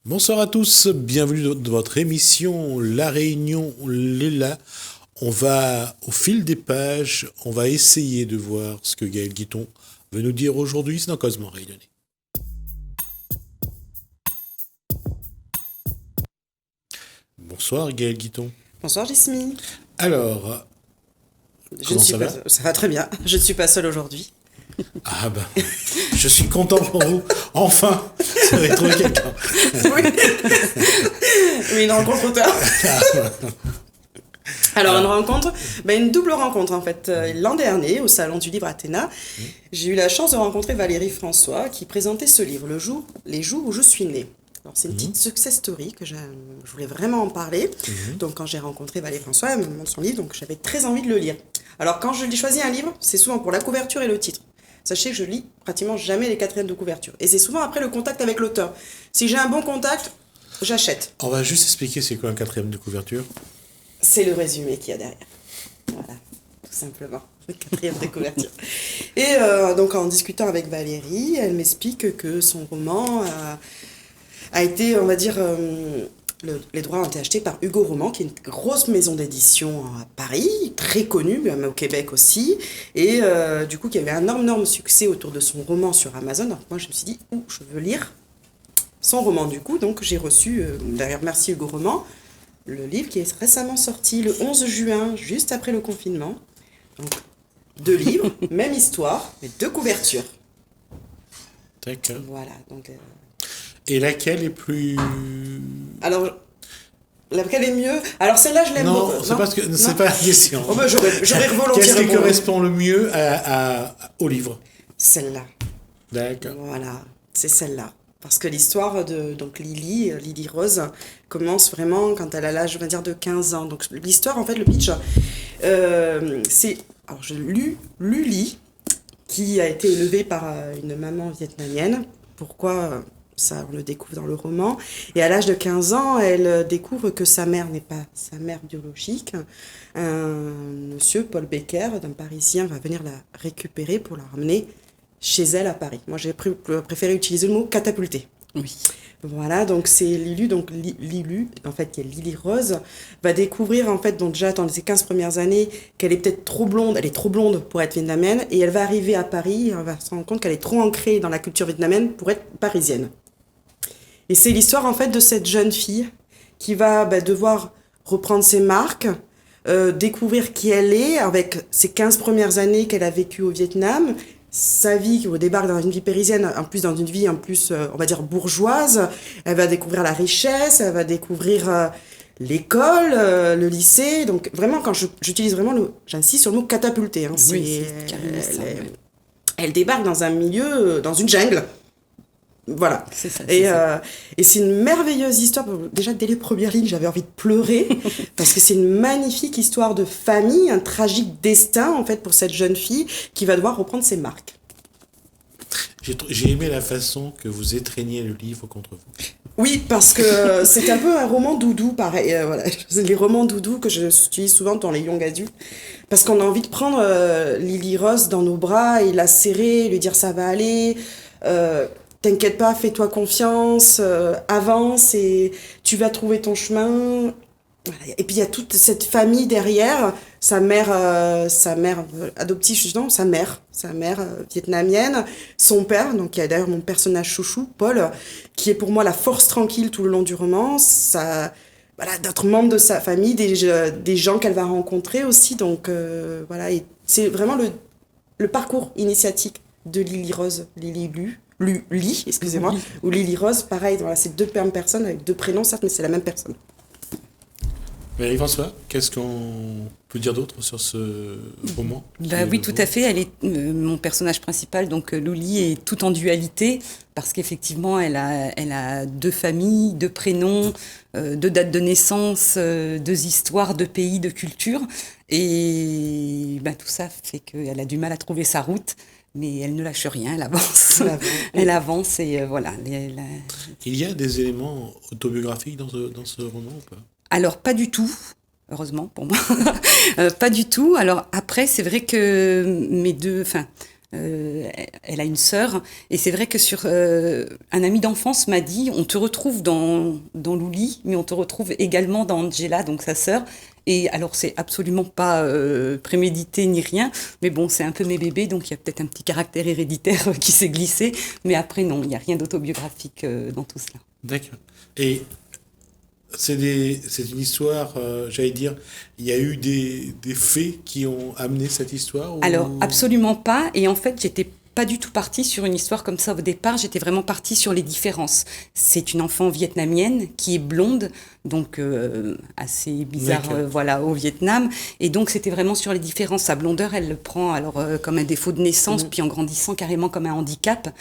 Bonsoir à tous, bienvenue dans votre émission La Réunion Léla. On va, au fil des pages, on va essayer de voir ce que Gaël Guiton veut nous dire aujourd'hui. C'est dans Cosmo Réunionnais. Bonsoir Gaël Guiton. Bonsoir Jasmine. Alors, comment ça va? Ça va très bien. Je ne suis pas seule aujourd'hui. Ah ben, je suis content pour vous. Enfin, vous avez trouvé quelqu'un. Oui. Oui, une rencontre auteur. Alors, une rencontre, une double rencontre en fait. L'an dernier, au Salon du Livre Athéna, j'ai eu la chance de rencontrer Valérie François qui présentait ce livre, Les jours où je suis née. Alors, c'est une petite success story que je voulais vraiment en parler. Donc, quand j'ai rencontré Valérie François, elle me montre son livre, donc j'avais très envie de le lire. Alors, quand je choisis un livre, c'est souvent pour la couverture et le titre. Sachez que je lis pratiquement jamais les quatrièmes de couverture. Et c'est souvent après le contact avec l'auteur. Si j'ai un bon contact, j'achète. On va juste expliquer c'est quoi un quatrième de couverture. C'est le résumé qu'il y a derrière. Voilà, tout simplement. Le quatrième de couverture. Et donc en discutant avec Valérie, elle m'explique que son roman a été, on va dire... les droits ont été achetés par Hugo Roman, qui est une grosse maison d'édition à Paris, très connue, même au Québec aussi. Et du coup, qui avait un énorme succès autour de son roman sur Amazon. Donc moi, je me suis dit, je veux lire son roman du coup. Donc j'ai reçu, d'ailleurs merci Hugo Roman, le livre qui est récemment sorti le 11 juin, juste après le confinement. Donc 2 livres, même histoire, mais 2 couvertures. D'accord. Voilà, donc... Et laquelle est plus... Alors, laquelle est mieux? Alors celle-là, je l'aime beaucoup. Non, c'est pas la question. Oh ben, j'aurais volontiers Qu'est-ce qui répondu. correspond le mieux au livre? Celle-là. D'accord. Voilà, c'est celle-là. Parce que l'histoire de donc Lily Rose, commence vraiment quand elle a l'âge, on va dire, de 15 ans. Donc l'histoire, en fait, le pitch, c'est... Alors, je lu Lily, qui a été élevée par une maman vietnamienne. Pourquoi ça, on le découvre dans le roman. Et à l'âge de 15 ans, elle découvre que sa mère n'est pas sa mère biologique. Un monsieur, Paul Becker, d'un Parisien, va venir la récupérer pour la ramener chez elle à Paris. Moi, j'ai préféré utiliser le mot catapulter. Oui. Voilà, donc c'est Lilu, en fait, qui est Lily Rose, va découvrir, en fait, donc déjà dans ses 15 premières années, qu'elle est peut-être trop blonde, elle est trop blonde pour être vietnamienne, et elle va arriver à Paris, et on va se rendre compte qu'elle est trop ancrée dans la culture vietnamienne pour être parisienne. Et c'est l'histoire, en fait, de cette jeune fille qui va devoir reprendre ses marques, découvrir qui elle est, avec ses 15 premières années qu'elle a vécues au Vietnam, sa vie, au débarque dans une vie parisienne, en plus dans une vie en plus, on va dire, bourgeoise. Elle va découvrir la richesse, elle va découvrir l'école, le lycée. Donc vraiment, quand j'utilise vraiment j'insiste sur le mot catapulter. Hein, oui, c'est carrément ça. Elle débarque dans un milieu, dans une jungle. Voilà. C'est ça, et c'est une merveilleuse histoire. Déjà, dès les premières lignes, j'avais envie de pleurer parce que c'est une magnifique histoire de famille, un tragique destin, en fait, pour cette jeune fille qui va devoir reprendre ses marques. J'ai aimé la façon que vous étreignez le livre contre vous. Oui, parce que c'est un peu un roman doudou, pareil. Voilà. Les romans doudou que j'utilise souvent dans les young adultes. Parce qu'on a envie de prendre Lily Rose dans nos bras et la serrer, lui dire ça va aller. T'inquiète pas, fais-toi confiance, avance et tu vas trouver ton chemin. Voilà. Et puis il y a toute cette famille derrière, sa mère adoptive, justement, sa mère vietnamienne, son père, donc qui est d'ailleurs mon personnage chouchou, Paul, qui est pour moi la force tranquille tout le long du roman, d'autres membres de sa famille, des gens qu'elle va rencontrer aussi, donc voilà, et c'est vraiment le parcours initiatique de Lily Rose, ou Lily Rose, pareil, voilà, c'est 2 personnes avec 2 prénoms, certes, mais c'est la même personne. Valérie François, qu'est-ce qu'on peut dire d'autre sur ce roman? Oui, tout à fait. Elle est mon personnage principal, donc Luli, est tout en dualité parce qu'effectivement, elle a 2 familles, 2 prénoms, 2 dates de naissance, 2 histoires, 2 pays, 2 cultures, et tout ça fait qu'elle a du mal à trouver sa route. Mais elle ne lâche rien, elle avance. Elle avance et voilà. Il y a des éléments autobiographiques dans ce roman ou pas? Alors, pas du tout, heureusement pour moi. Pas du tout. Alors après, c'est vrai que Elle a une sœur. Et c'est vrai que un ami d'enfance m'a dit, on te retrouve dans Luli, mais on te retrouve également dans Angela, donc sa sœur. Et alors, c'est absolument pas prémédité ni rien, mais bon, c'est un peu mes bébés, donc il y a peut-être un petit caractère héréditaire qui s'est glissé. Mais après, non, il n'y a rien d'autobiographique dans tout cela. D'accord. Et c'est une histoire, j'allais dire, il y a eu des faits qui ont amené cette histoire ou... Alors, absolument pas. Et en fait, j'étais pas du tout partie sur une histoire comme ça au départ. J'étais vraiment partie sur les différences. C'est une enfant vietnamienne qui est blonde, donc assez bizarre, voilà, au Vietnam. Et donc, c'était vraiment sur les différences. Sa blondeur, elle le prend alors comme un défaut de naissance, puis en grandissant carrément comme un handicap,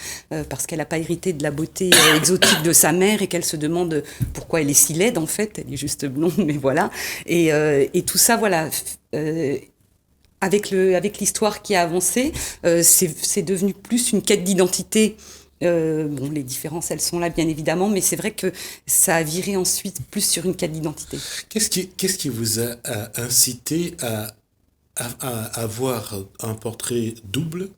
parce qu'elle n'a pas hérité de la beauté exotique de sa mère et qu'elle se demande pourquoi elle est si laide, en fait. Elle est juste blonde, mais voilà. Et tout ça, voilà... Avec l'histoire qui a avancé, c'est devenu plus une quête d'identité. Bon, les différences, elles sont là, bien évidemment, mais c'est vrai que ça a viré ensuite plus sur une quête d'identité. Qu'est-ce qui vous a incité à avoir un portrait double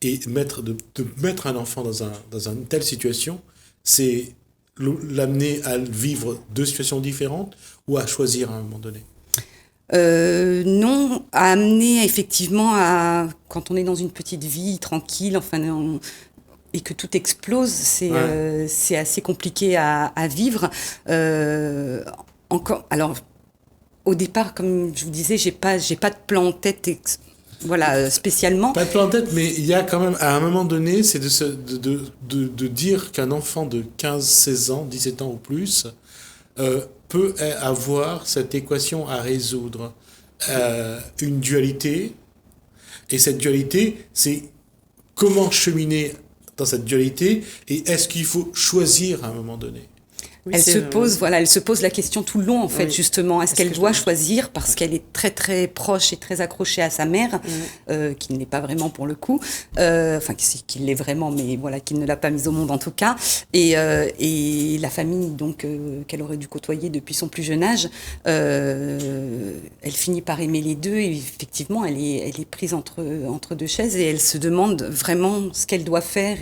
et de mettre un enfant dans une telle situation, c'est l'amener à vivre deux situations différentes ou à choisir à un moment donné? Non, à amener effectivement quand on est dans une petite vie tranquille, enfin, et que tout explose, c'est assez compliqué à vivre. Alors, au départ, comme je vous disais, j'ai pas de plan en tête. Voilà, spécialement. Pas de plan en tête, mais il y a quand même, à un moment donné, c'est de dire qu'un enfant de 15, 16 ans, 17 ans ou plus, peut avoir cette équation à résoudre. Une dualité, et cette dualité, c'est comment cheminer dans cette dualité, et est-ce qu'il faut choisir à un moment donné? Oui, elle se pose la question tout le long, en fait, oui. Justement. Est-ce qu'elle doit choisir parce qu'elle est très, très proche et très accrochée à sa mère, qui ne l'est pas vraiment pour le coup, enfin, qui l'est vraiment, mais voilà, qui ne l'a pas mise au monde en tout cas, et la famille, donc, qu'elle aurait dû côtoyer depuis son plus jeune âge, elle finit par aimer les deux, et effectivement, elle est prise entre deux chaises, et elle se demande vraiment ce qu'elle doit faire,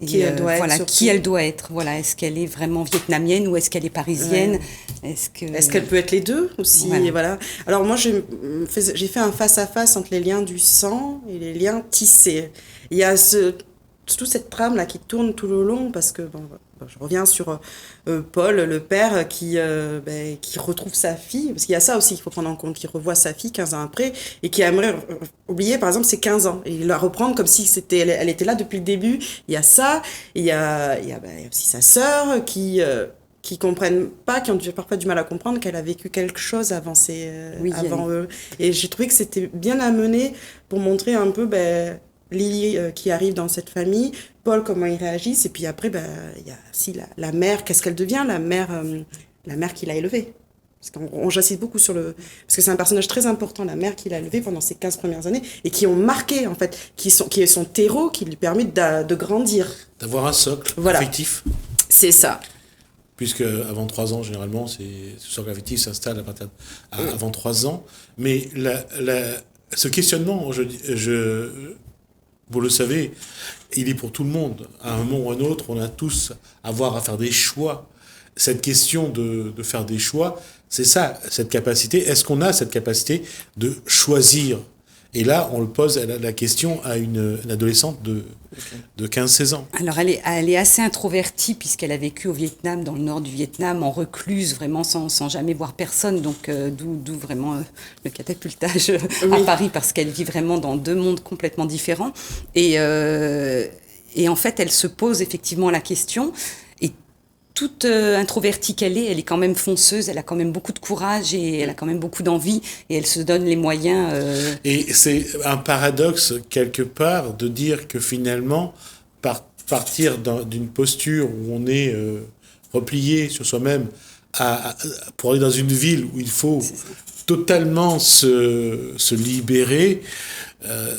qui elle doit être. Voilà, est-ce qu'elle est vraiment vietnamienne ou est-ce qu'elle est parisienne? Est-ce qu'elle peut être les deux aussi? Voilà. Alors moi, j'ai fait un face-à-face entre les liens du sang et les liens tissés. Il y a toute cette trame là qui tourne tout le long parce que je reviens sur Paul, le père, qui retrouve sa fille, parce qu'il y a ça aussi qu'il faut prendre en compte, qui revoit sa fille 15 ans après, et qui aimerait oublier, par exemple, ses 15 ans, et la reprendre comme si elle était là depuis le début. Il y a ça, et il y a aussi sa sœur, qui comprennent pas, qui ont parfois du mal à comprendre qu'elle a vécu quelque chose avant eux. Et j'ai trouvé que c'était bien amené pour montrer un peu... Lily qui arrive dans cette famille, Paul comment il réagit, et puis après il y a aussi la mère, qu'est-ce qu'elle devient, la mère qui l'a élevée. Parce qu'on j'insiste beaucoup parce que c'est un personnage très important, la mère qui l'a élevée pendant ces 15 premières années, et qui ont marqué, en fait, qui est son terreau, qui lui permet de grandir. D'avoir un socle affectif. C'est ça. Puisque avant 3 ans, généralement, ce socle affectif s'installe avant 3 ans. Mais ce questionnement, vous le savez, il est pour tout le monde. À un moment ou à un autre, on a tous à faire des choix. Cette question de faire des choix, c'est ça, cette capacité. Est-ce qu'on a cette capacité de choisir? Et là, on le pose la question à une adolescente de 15-16 ans. Alors, elle est assez introvertie puisqu'elle a vécu au Vietnam, dans le nord du Vietnam, en recluse, vraiment sans jamais voir personne. Donc, d'où vraiment le catapultage à Paris, parce qu'elle vit vraiment dans 2 mondes complètement différents. Et en fait, elle se pose effectivement la question. Toute introvertie qu'elle est quand même fonceuse, elle a quand même beaucoup de courage et elle a quand même beaucoup d'envie et elle se donne les moyens. Et c'est un paradoxe quelque part de dire que finalement, partir d'une posture où on est replié sur soi-même pour aller dans une ville où il faut totalement se libérer,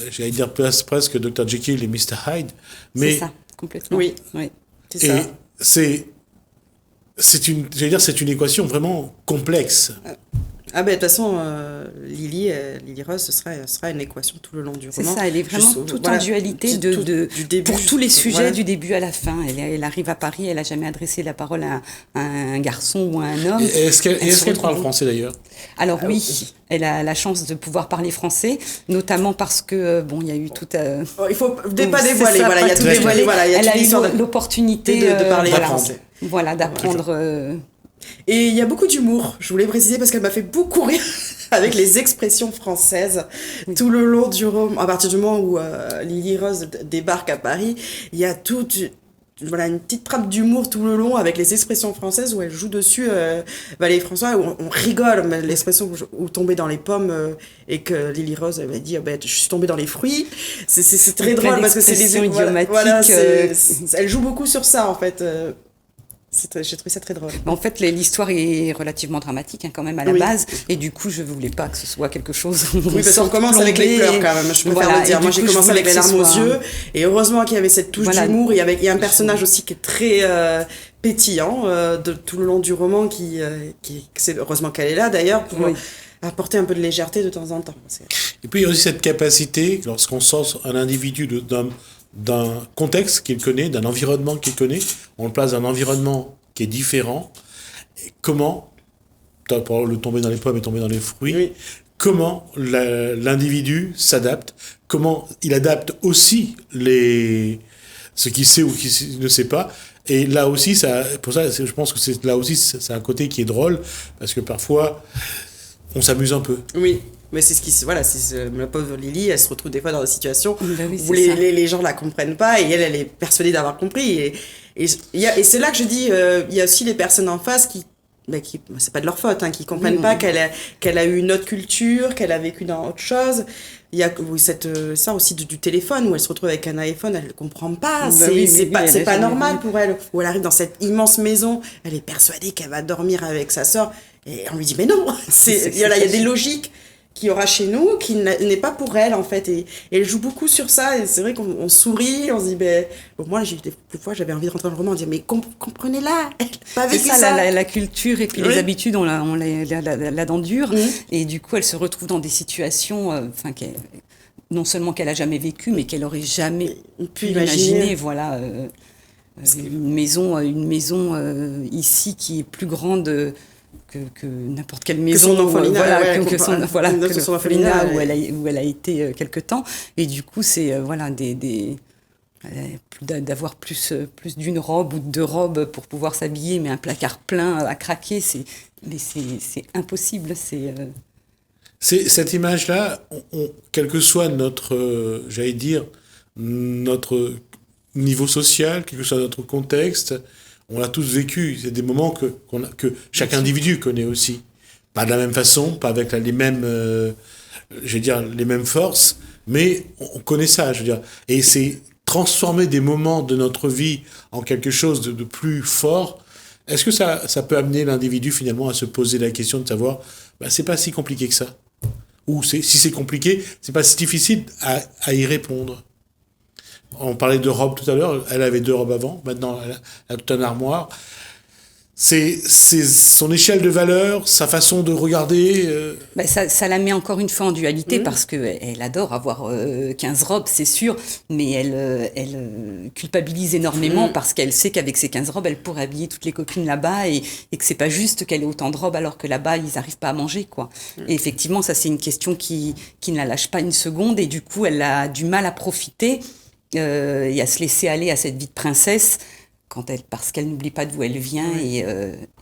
j'allais dire presque Dr. Jekyll et Mr. Hyde. Mais c'est ça, complètement. Oui. C'est ça. C'est une équation vraiment complexe. Ah ben de toute façon, Lily Rose, ce sera une équation tout le long du roman. C'est ça, elle est vraiment en dualité du début, pour tous les sujets, voilà. du début à la fin. Elle arrive à Paris, elle n'a jamais adressé la parole à un garçon ou à un homme. Est-ce qu'elle parle français d'ailleurs? Alors oui, elle a la chance de pouvoir parler français, notamment parce que, il y a eu tout... il faut pas dévoiler, voilà, il y a tout dévoilé, voilà, il y a elle a eu l'histoire l'opportunité de parler français. Voilà, d'apprendre... Et il y a beaucoup d'humour, je voulais préciser parce qu'elle m'a fait beaucoup rire avec les expressions françaises tout le long du roman. À partir du moment où Lily Rose débarque à Paris, il y a une petite trappe d'humour tout le long avec les expressions françaises où elle joue dessus, Valérie François, où on rigole, mais l'expression où tomber dans les pommes et que Lily Rose elle m'a dit je suis tombée dans les fruits. C'est très drôle parce que c'est les idiomatiques. Voilà, elle joue beaucoup sur ça en fait. J'ai trouvé ça très drôle. En fait, l'histoire est relativement dramatique quand même à la base, et du coup, je voulais pas que ce soit quelque chose. Oui, parce qu'on commence avec les pleurs quand même. Je préfère le dire. Moi, j'ai commencé avec les larmes aux yeux, et heureusement qu'il y avait cette touche d'humour. Il y a un personnage aussi qui est très pétillant de tout le long du roman, c'est heureusement qu'elle est là d'ailleurs pour apporter un peu de légèreté de temps en temps. Et puis il y a aussi cette capacité, lorsqu'on sort un individu d'un contexte qu'il connaît, d'un environnement qu'il connaît, on le place dans un environnement qui est différent. Et comment, pour le tomber dans les pommes et tomber dans les fruits, comment l'individu s'adapte, comment il adapte aussi ce qu'il sait ou qu'il ne sait pas. Et là aussi, je pense que c'est un côté qui est drôle, parce que parfois, on s'amuse un peu. Oui. Mais c'est la pauvre Lily, elle se retrouve des fois dans des situations où les gens la comprennent pas et elle est persuadée d'avoir compris. Et c'est là que je dis, il y a aussi les personnes en face qui c'est pas de leur faute, qui comprennent pas qu'elle a eu une autre culture, qu'elle a vécu dans autre chose. Il y a ça aussi du téléphone où elle se retrouve avec un iPhone, elle ne comprend pas. C'est pas normal pour elle. Où elle arrive dans cette immense maison, elle est persuadée qu'elle va dormir avec sa sœur et on lui dit mais non. Il y a des logiques qu'il y aura chez nous, qui n'est pas pour elle, en fait. Et elle joue beaucoup sur ça, et c'est vrai qu'on sourit, on se dit, moi, des fois, j'avais envie de rentrer dans le roman, on dit, mais comprenez-la, elle n'a pas vécu ça. La culture et puis les habitudes, on l'a dans dur, et du coup, elle se retrouve dans des situations, non seulement qu'elle a jamais vécues, mais qu'elle aurait jamais pu imaginer, voilà. Une maison ici qui est plus grande que n'importe quelle maison, que son orphelinat, que son orphelinat où elle a été quelque temps, et du coup c'est d'avoir plus d'une robe ou de 2 robes pour pouvoir s'habiller, mais un placard plein à craquer, c'est impossible. Cette image-là, quel que soit notre, notre niveau social, quel que soit notre contexte, on l'a tous vécu. C'est des moments que chaque individu connaît aussi. Pas de la même façon, pas avec les mêmes, les mêmes forces, mais on connaît ça, Et c'est transformer des moments de notre vie en quelque chose de plus fort. Est-ce que ça peut amener l'individu finalement à se poser la question de savoir, c'est pas si compliqué que ça. Ou si c'est compliqué, c'est pas si difficile à y répondre. On parlait de robes tout à l'heure, elle avait 2 robes avant, maintenant elle a tout un armoire. C'est son échelle de valeur, sa façon de regarder. Ça la met encore une fois en dualité parce qu'elle adore avoir 15 robes, c'est sûr, mais elle culpabilise énormément parce qu'elle sait qu'avec ces 15 robes, elle pourrait habiller toutes les copines là-bas et que c'est pas juste qu'elle ait autant de robes alors que là-bas, ils n'arrivent pas à manger, quoi. Et effectivement, ça c'est une question qui ne la lâche pas une seconde et du coup, elle a du mal à profiter et à se laisser aller à cette vie de princesse parce qu'elle n'oublie pas d'où elle vient et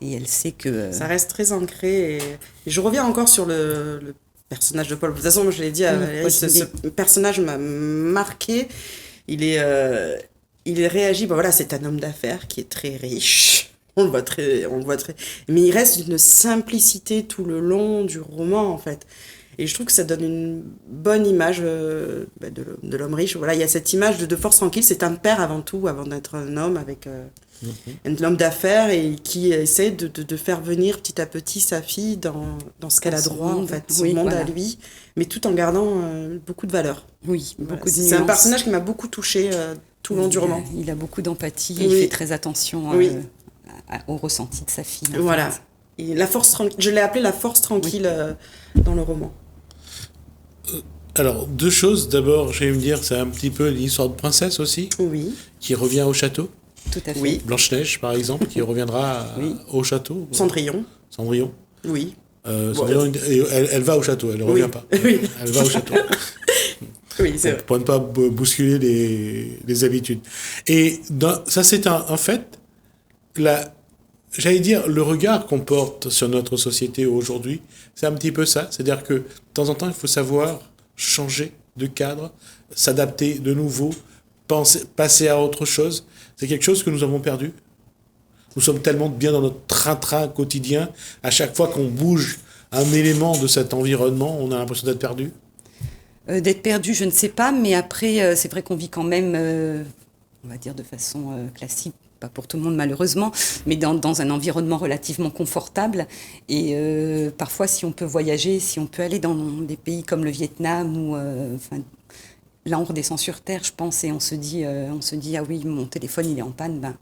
elle sait que... Ça reste très ancré et je reviens encore sur le personnage de Paul. De toute façon, je l'ai dit, ce personnage m'a marqué. Il est réagi, c'est un homme d'affaires qui est très riche. On le voit très... Mais il reste une simplicité tout le long du roman, en fait. Et je trouve que ça donne une bonne image de l'homme riche. Voilà, il y a cette image de force tranquille. C'est un père avant tout, avant d'être un homme avec un homme d'affaires et qui essaie de faire venir petit à petit sa fille dans ce qu'elle a droit, en fait, son monde à lui, mais tout en gardant beaucoup de valeurs. Oui, beaucoup de nuances. C'est un personnage qui m'a beaucoup touchée tout le long du roman. Il a beaucoup d'empathie, il fait très attention au ressenti de sa fille. Voilà. Et je l'ai appelé la force tranquille dans le roman. Alors, deux choses. D'abord, j'allais me dire, c'est un petit peu une histoire de princesse aussi, Oui, qui revient au château. Tout à fait. oui. Blanche-Neige, par exemple, qui reviendra Oui. au château. Cendrillon, Cendrillon. oui. Cendrillon, elle va au château, elle ne revient Oui. pas. Oui. Elle va au château. Oui, c'est vrai. Pour ne pas bousculer les habitudes. Et ça, c'est un fait. J'allais dire, le regard qu'on porte sur notre société aujourd'hui, c'est un petit peu ça. C'est-à-dire que de temps en temps, il faut savoir changer de cadre, s'adapter de nouveau, passer à autre chose. C'est quelque chose que nous avons perdu. Nous sommes tellement bien dans notre train-train quotidien. À chaque fois qu'on bouge un élément de cet environnement, on a l'impression d'être perdu. D'être perdu, je ne sais pas, mais après, c'est vrai qu'on vit quand même, on va dire de façon classique, pas pour tout le monde malheureusement, mais dans un environnement relativement confortable. Et parfois, si on peut voyager, si on peut aller dans des pays comme le Vietnam, ou là on redescend sur Terre, je pense, et on se dit ah oui, mon téléphone il est en panne, ben,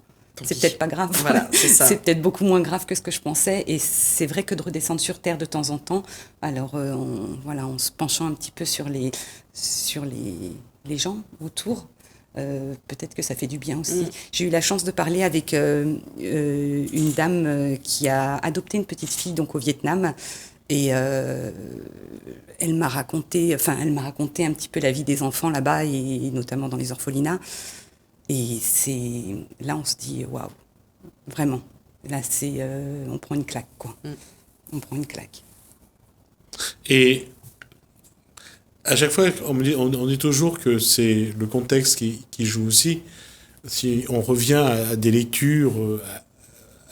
c'est peut-être pas grave. Voilà, c'est ça. C'est peut-être beaucoup moins grave que ce que je pensais. Et c'est vrai que de redescendre sur Terre de temps en temps, alors en se penchant un petit peu sur les gens autour, peut-être que ça fait du bien aussi. J'ai eu la chance de parler avec une dame qui a adopté une petite fille donc au Vietnam. Et elle m'a raconté un petit peu la vie des enfants là-bas, et notamment dans les orphelinats. Et là, on se dit, waouh, vraiment. Là, on prend une claque, quoi. On prend une claque. Et à chaque fois, on dit toujours que c'est le contexte qui joue aussi. Si on revient à des lectures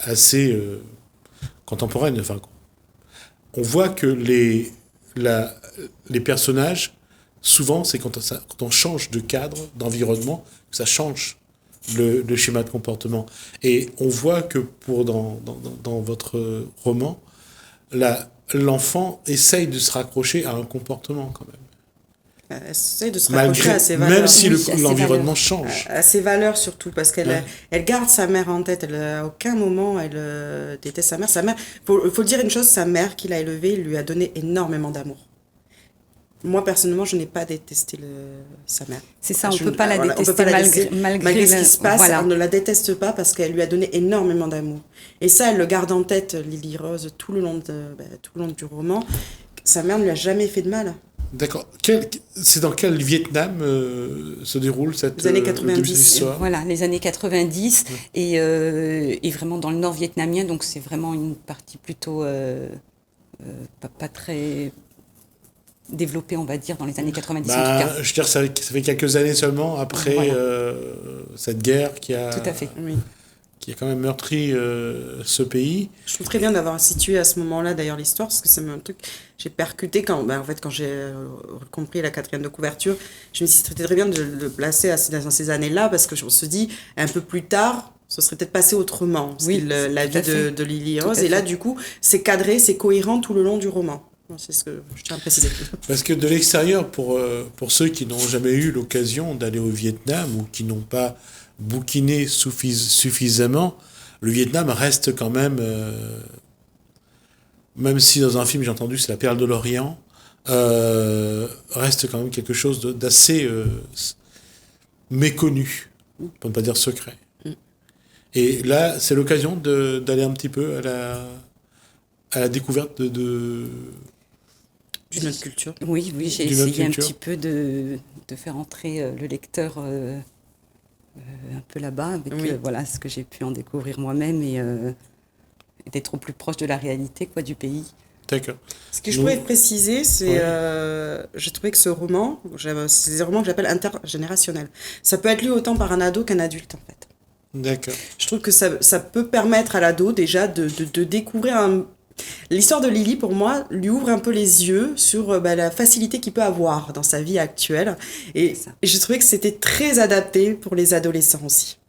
assez contemporaines, enfin, on voit que les personnages, souvent, c'est quand on change de cadre, d'environnement, que ça change le schéma de comportement. Et on voit que dans votre roman, l'enfant essaye de se raccrocher à un comportement quand même. Essaye de se raccrocher à ses valeurs. Même si Oui, à ses l'environnement valeurs. change. À ses valeurs surtout, parce qu'elle elle garde sa mère en tête. À aucun moment elle déteste sa mère. Sa mère, faut dire une chose, sa mère qui l'a élevée lui a donné énormément d'amour. Moi personnellement, je n'ai pas détesté sa mère. C'est ça, on ne peut pas la détester malgré ce qui se passe. Voilà. On ne la déteste pas parce qu'elle lui a donné énormément d'amour. Et ça, elle le garde en tête, Lily Rose, tout le long du roman. Sa mère ne lui a jamais fait de mal. D'accord. C'est dans quel Vietnam se déroule cette les années 90. Histoire ? Voilà, les années 90, et vraiment dans le nord vietnamien, donc c'est vraiment une partie plutôt pas très développée, on va dire, dans les années 90 en tout cas. Je veux dire, ça fait quelques années seulement après Voilà. cette guerre qui a Tout à fait. Oui. qui a quand même meurtri ce pays. Je trouve très bien d'avoir situé à ce moment-là d'ailleurs l'histoire, parce que c'est un truc j'ai percuté quand j'ai compris la 4e de couverture. Je me suis dit c'était très bien de le placer dans ces années-là, parce que je me suis dit un peu plus tard ce serait peut-être passé autrement, la vie de Lily Rose, et là du coup c'est cadré, c'est cohérent tout le long du roman. C'est ce que je tiens à préciser. Parce que de l'extérieur, pour ceux qui n'ont jamais eu l'occasion d'aller au Vietnam ou qui n'ont pas bouquiné suffisamment, le Vietnam reste quand même, même si dans un film j'ai entendu c'est la perle de l'Orient, reste quand même quelque chose d'assez méconnu, pour ne pas dire secret. Et là, c'est l'occasion d'aller un petit peu à la découverte d'une autre culture. Oui, j'ai essayé un petit peu de faire entrer le lecteur un peu là-bas, avec voilà, ce que j'ai pu en découvrir moi-même, et d'être au plus proche de la réalité du pays. D'accord. Ce que je voulais préciser, c'est j'ai trouvé que ce roman, c'est des romans que j'appelle intergénérationnels. Ça peut être lu autant par un ado qu'un adulte, en fait. D'accord. Je trouve que ça peut permettre à l'ado déjà de découvrir L'histoire de Lily, pour moi, lui ouvre un peu les yeux sur la facilité qu'il peut avoir dans sa vie actuelle. Et j'ai trouvé que c'était très adapté pour les adolescents aussi.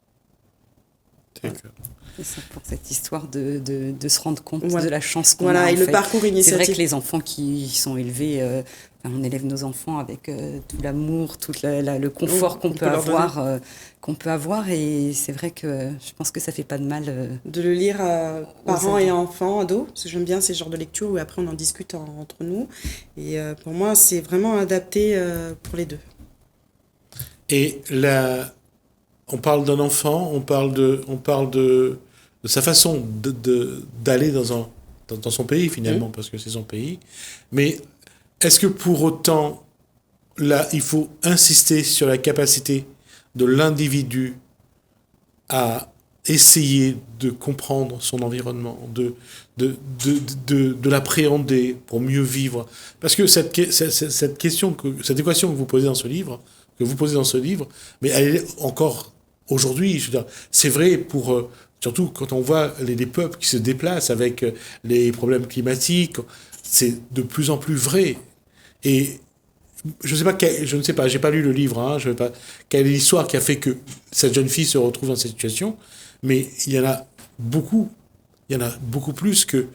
D'accord. C'est ça, pour cette histoire de se rendre compte Voilà. de la chance qu'on Voilà, a. et En le fait. parcours C'est vrai initiatique. que les enfants qui sont élevés, on élève nos enfants avec tout l'amour, tout le confort qu'on peut leur donner. avoir, et c'est vrai que je pense que ça fait pas de mal. De le lire à parents ados. et enfants, ados, parce que j'aime bien ces genres de lectures où après on en discute entre nous. Et pour moi, c'est vraiment adapté pour les deux. Et là, on parle d'un enfant, on parle de sa façon d'aller dans son pays, finalement, parce que c'est son pays. Mais est-ce que pour autant, là, il faut insister sur la capacité de l'individu à essayer de comprendre son environnement, de l'appréhender pour mieux vivre? Parce que cette équation que vous posez dans ce livre, mais elle est encore aujourd'hui, je veux dire, c'est vrai pour, surtout quand on voit les peuples qui se déplacent avec les problèmes climatiques, c'est de plus en plus vrai. Et je ne sais pas, j'ai pas lu le livre, je sais pas quelle est l'histoire qui a fait que cette jeune fille se retrouve dans cette situation, mais il y en a beaucoup plus que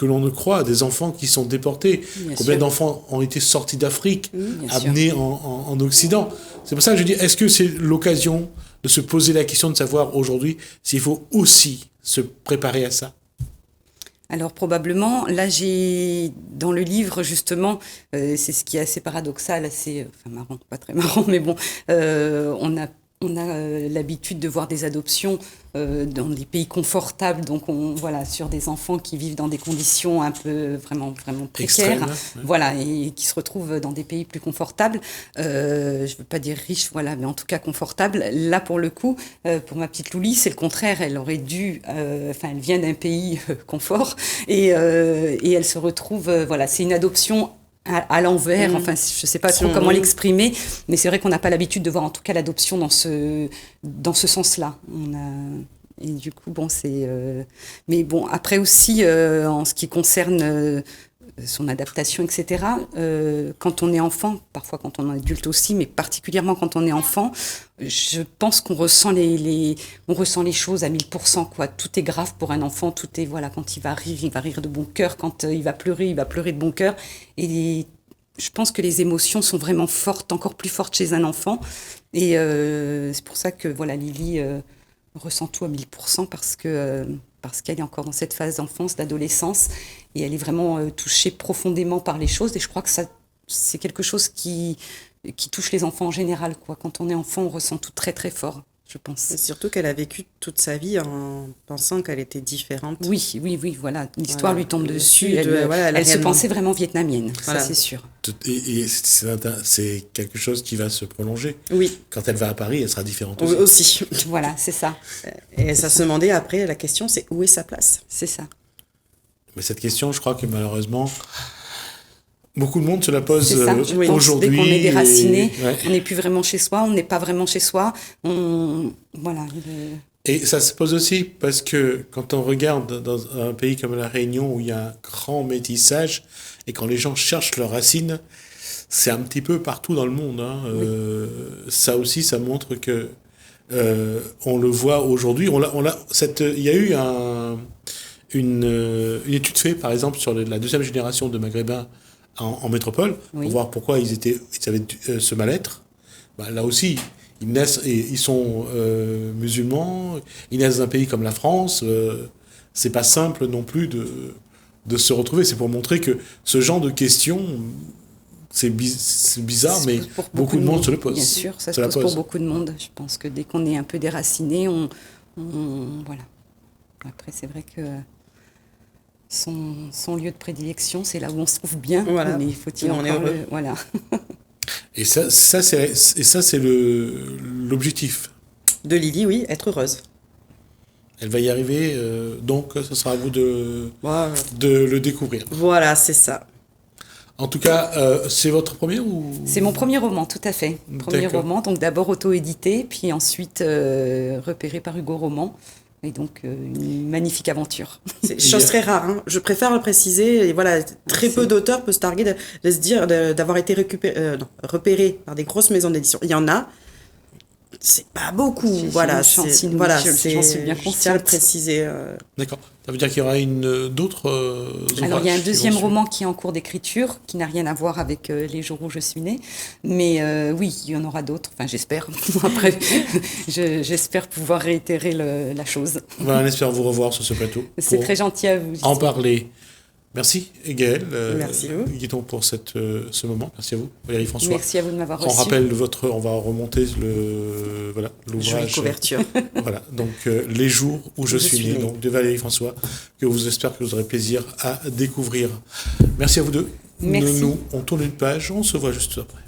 l'on ne croit, des enfants qui sont déportés. Bien Combien sûr. d'enfants ont été sortis d'Afrique, Bien amenés en Occident? C'est pour ça que je dis, est-ce que c'est l'occasion de se poser la question de savoir aujourd'hui s'il faut aussi se préparer à ça? Alors probablement, là j'ai dans le livre justement, c'est ce qui est assez paradoxal, assez marrant, pas très marrant, mais bon, on a l'habitude de voir des adoptions dans des pays confortables, donc sur des enfants qui vivent dans des conditions un peu vraiment précaires, Extrême, ouais. voilà, et qui se retrouvent dans des pays plus confortables. Je veux pas dire riches, voilà, mais en tout cas confortables. Là, pour le coup, pour ma petite Louli, c'est le contraire. Elle aurait dû, elle vient d'un pays confort et elle se retrouve, c'est une adoption à l'envers, je sais pas trop comment l'exprimer, mais c'est vrai qu'on n'a pas l'habitude de voir en tout cas l'adoption dans ce sens-là. Et du coup, mais bon, après aussi, en ce qui concerne son adaptation, etc., quand on est enfant, parfois quand on est adulte aussi, mais particulièrement quand on est enfant, je pense qu'on ressent on ressent les choses à 1000%, quoi. Tout est grave pour un enfant, tout est, quand il va rire de bon cœur, quand il va pleurer de bon cœur. Et je pense que les émotions sont vraiment fortes, encore plus fortes chez un enfant. Et c'est pour ça que, Lily ressent tout à 1000% parce qu'elle est encore dans cette phase d'enfance, d'adolescence, et elle est vraiment touchée profondément par les choses. Et je crois que c'est quelque chose qui touche les enfants en général, quoi. Quand on est enfant, on ressent tout très très fort, je pense. Et surtout qu'elle a vécu toute sa vie en pensant qu'elle était différente. Oui, voilà. L'histoire lui tombe dessus. Elle Elle se pensait vraiment vietnamienne, Voilà. ça c'est sûr. Et c'est quelque chose qui va se prolonger. Oui. Quand elle va à Paris, elle sera différente Oui, aussi. aussi. Voilà, c'est ça. Et ça se demandait après, la question c'est où est sa place? C'est ça. Mais cette question, je crois que malheureusement, beaucoup de monde se la pose C'est ça, je pense. aujourd'hui. Dès qu'on est déraciné, Ouais. on n'est plus vraiment chez soi, on n'est pas vraiment chez soi. Et ça se pose aussi parce que quand on regarde dans un pays comme la Réunion où il y a un grand métissage et quand les gens cherchent leurs racines, c'est un petit peu partout dans le monde. Oui. Ça aussi, ça montre que on le voit aujourd'hui. Il y a eu une étude faite, par exemple, sur la deuxième génération de Maghrébins en métropole, Oui. pour voir pourquoi ils avaient ce mal-être. Là aussi, ils naissent et ils sont musulmans, ils naissent dans un pays comme la France. C'est pas simple non plus de se retrouver. C'est pour montrer que ce genre de questions, c'est bizarre, mais beaucoup de monde se le pose. Bien sûr, ça se pose pour beaucoup de monde. Je pense que dès qu'on est un peu déraciné, voilà. Après, c'est vrai que son lieu de prédilection, c'est là où on se trouve bien. Voilà. Mais faut-il on est encore heureux. voilà. Et ça c'est l'objectif. De Lily, oui, être heureuse. Elle va y arriver, donc ce sera à vous de le découvrir. Voilà, c'est ça. En tout cas, c'est votre premier ou... C'est mon premier roman, tout à fait. Premier roman, donc d'abord auto-édité, puis ensuite repéré par Hugo Roman. Et donc, une magnifique aventure. C'est chose très rare. Hein. Je préfère le préciser. Et voilà, très peu d'auteurs peuvent se targuer de se dire d'avoir été repérés par des grosses maisons d'édition. Il y en a. c'est pas beaucoup. J'en Voilà, suis bien je tiens à le consciente. préciser. D'accord. Ça veut dire qu'il y aura d'autres Alors, il y a un ouvrages qui deuxième vont suivre. roman qui est en cours d'écriture, qui n'a rien à voir avec les jours où je suis née. Mais oui, il y en aura d'autres. Enfin, j'espère. Après, j'espère pouvoir réitérer la chose. Voilà, on espère vous revoir sur ce plateau. C'est pour très gentil à vous. en Justine. parler. Merci, Gaëlle. Merci à vous. Guiton, pour ce moment. Merci à vous, Valérie François. Merci à vous de m'avoir On reçu. rappelle on va remonter Jolie l'ouvrage. couverture. Voilà, donc Les jours où je suis né, donc de Valérie François, que j'espère que vous aurez plaisir à découvrir. Merci à vous deux. Merci. Nous, on tourne une page, on se voit juste après.